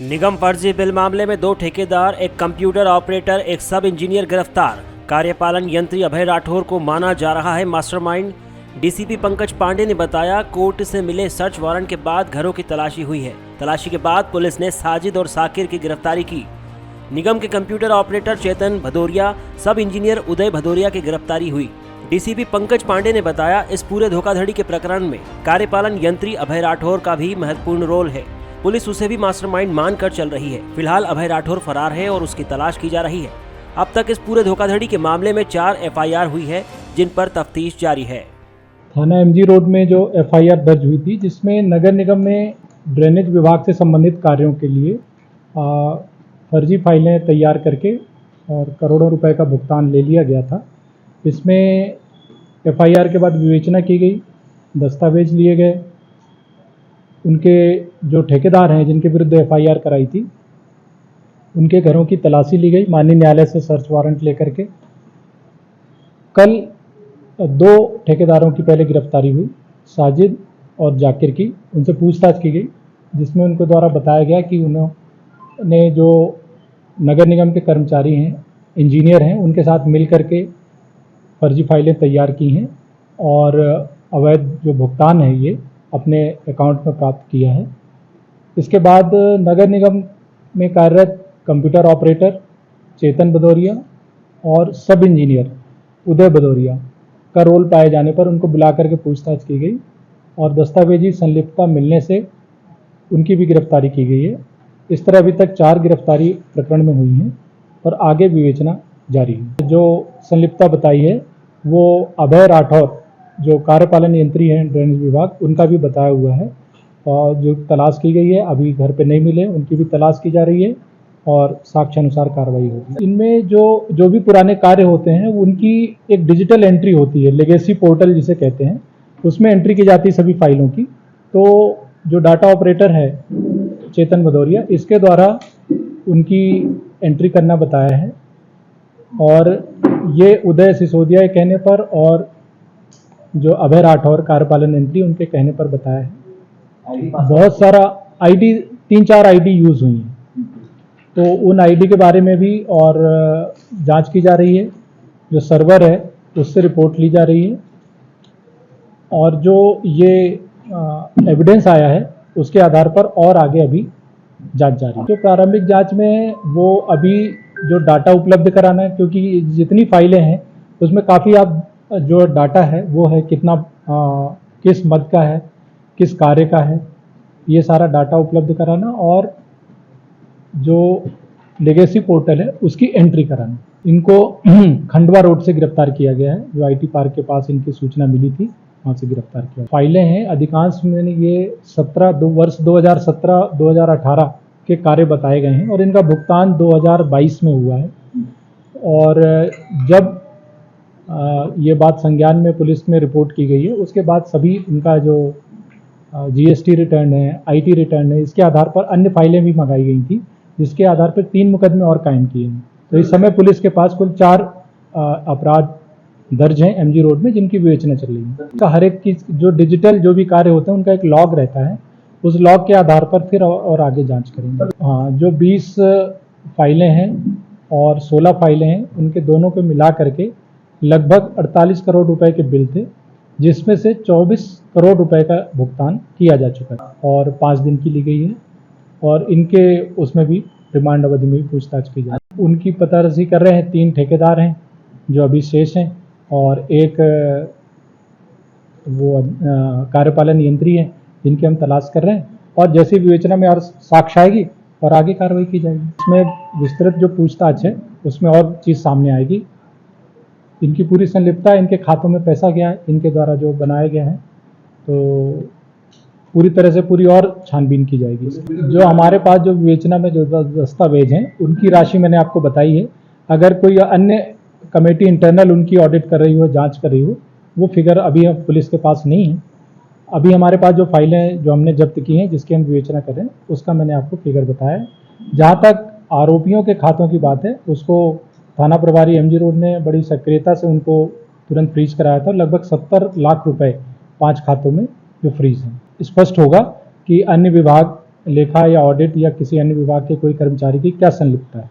निगम फर्जी बिल मामले में 2 ठेकेदार, एक कंप्यूटर ऑपरेटर, एक सब इंजीनियर गिरफ्तार। कार्यपालन यंत्री अभय राठौर को माना जा रहा है मास्टरमाइंड। डीसीपी पंकज पांडे ने बताया, कोर्ट से मिले सर्च वारंट के बाद घरों की तलाशी हुई है। तलाशी के बाद पुलिस ने साजिद और साकिर की गिरफ्तारी की। निगम के कंप्यूटर ऑपरेटर चेतन भदौरिया, सब इंजीनियर उदय भदौरिया की गिरफ्तारी हुई। डीसीपी पंकज पांडे ने बताया, इस पूरे धोखाधड़ी के प्रकरण में कार्यपालन यंत्री अभय राठौर का भी महत्वपूर्ण रोल है। पुलिस उसे भी मास्टरमाइंड मानकर चल रही है। फिलहाल अभय राठौर फरार है और उसकी तलाश की जा रही है। अब तक इस पूरे धोखाधड़ी के मामले में 4 एफआईआर हुई है, जिन पर तफ्तीश जारी है। थाना एमजी रोड में जो एफआईआर दर्ज हुई थी, जिसमें नगर निगम में ड्रेनेज विभाग से संबंधित कार्यों के लिए फर्जी फाइलें तैयार करके और करोड़ों रुपए का भुगतान ले लिया गया था। इसमें एफआईआर के बाद विवेचना की गई, दस्तावेज लिए गए, उनके जो ठेकेदार हैं जिनके विरुद्ध एफआईआर कराई थी, उनके घरों की तलाशी ली गई माननीय न्यायालय से सर्च वारंट लेकर के। कल 2 ठेकेदारों की पहले गिरफ्तारी हुई, साजिद और जाकिर की। उनसे पूछताछ की गई, जिसमें उनको द्वारा बताया गया कि उन्होंने जो नगर निगम के कर्मचारी हैं, इंजीनियर हैं, उनके साथ मिल करके फर्जी फाइलें तैयार की हैं और अवैध जो भुगतान है ये अपने अकाउंट में प्राप्त किया है। इसके बाद नगर निगम में कार्यरत कंप्यूटर ऑपरेटर चेतन भदौरिया और सब इंजीनियर उदय भदौरिया का रोल पाए जाने पर उनको बुला करके पूछताछ की गई और दस्तावेजी संलिप्तता मिलने से उनकी भी गिरफ्तारी की गई है। इस तरह अभी तक 4 गिरफ्तारी प्रकरण में हुई हैं और आगे विवेचना जारी है। जो संलिप्तता बताई है वो अभय राठौर, जो कार्यपालन यंत्री हैं ड्रेनेज विभाग, उनका भी बताया हुआ है और जो तलाश की गई है, अभी घर पे नहीं मिले, उनकी भी तलाश की जा रही है और साक्ष्य अनुसार कार्रवाई होगी। इनमें जो भी पुराने कार्य होते हैं उनकी एक डिजिटल एंट्री होती है, लेगेसी पोर्टल जिसे कहते हैं, उसमें एंट्री की जाती है सभी फाइलों की। तो जो डाटा ऑपरेटर है चेतन भदौरिया, इसके द्वारा उनकी एंट्री करना बताया है और ये उदय सिसोदिया के कहने पर और जो अभय राठौर कार्यपालन यंत्री, उनके कहने पर बताया है। बहुत सारा आईडी, 3-4 आईडी यूज हुई हैं, तो उन आईडी के बारे में भी और जांच की जा रही है। जो सर्वर है उससे रिपोर्ट ली जा रही है और जो ये एविडेंस आया है उसके आधार पर और आगे अभी जांच जारी है। जो प्रारंभिक जांच में वो अभी जो डाटा उपलब्ध कराना है, क्योंकि जितनी फाइलें हैं उसमें काफ़ी आप जो डाटा है वो है कितना किस मद का है, किस कार्य का है, ये सारा डाटा उपलब्ध कराना और जो लेगेसी पोर्टल है उसकी एंट्री कराना। इनको खंडवा रोड से गिरफ्तार किया गया है, जो आईटी पार्क के पास इनकी सूचना मिली थी, वहाँ से गिरफ्तार किया। फाइलें हैं अधिकांश में ये 17 वर्ष 2017-2018 के कार्य बताए गए हैं और इनका भुगतान 2022 में हुआ है। और जब ये बात संज्ञान में पुलिस में रिपोर्ट की गई है, उसके बाद सभी इनका जो जीएसटी रिटर्न है, आईटी रिटर्न है, इसके आधार पर अन्य फाइलें भी मंगाई गई थी, जिसके आधार पर 3 मुकदमे और कायम किए हैं। तो इस समय पुलिस के पास कुल 4 अपराध दर्ज हैं एमजी रोड में, जिनकी विवेचना चल रही है। तो हर एक की जो डिजिटल जो भी कार्य होते हैं उनका एक लॉग रहता है, उस लॉग के आधार पर फिर और आगे जांच करेंगे। हाँ, जो 20 फाइलें हैं और 16 फाइलें हैं, उनके दोनों को मिला करके लगभग 48 करोड़ रुपए के बिल थे, जिसमें से 24 करोड़ रुपए का भुगतान किया जा चुका है और 5 दिन की ली गई है और इनके उसमें भी रिमांड अवधि में भी पूछताछ की जाए। उनकी पतारसी कर रहे हैं। 3 ठेकेदार हैं जो अभी शेष हैं और एक वो कार्यपालन यंत्री है जिनकी हम तलाश कर रहे हैं और जैसी विवेचना में और साक्ष्य आएगी और आगे कार्रवाई की जाएगी। इसमें विस्तृत जो पूछताछ है उसमें और चीज़ सामने आएगी। इनकी पूरी संलिप्तता, इनके खातों में पैसा गया है, इनके द्वारा जो बनाया गया है, तो पूरी तरह से पूरी और छानबीन की जाएगी। जो हमारे पास जो विवेचना में जो दस्तावेज हैं उनकी राशि मैंने आपको बताई है। अगर कोई अन्य कमेटी इंटरनल उनकी ऑडिट कर रही हो, जांच कर रही हो, वो फिगर अभी पुलिस के पास नहीं है। अभी हमारे पास जो फाइलें जो हमने जब्त की हैं, जिसकी हम विवेचना कर रहे हैं, उसका मैंने आपको फिगर बताया। जहाँ तक आरोपियों के खातों की बात है, उसको थाना प्रभारी एमजी रोड ने बड़ी सक्रियता से उनको तुरंत फ्रीज कराया था। लगभग 70 लाख रुपए 5 खातों में जो फ्रीज हैं। स्पष्ट होगा कि अन्य विभाग लेखा या ऑडिट या किसी अन्य विभाग के कोई कर्मचारी की क्या संलिप्तता है।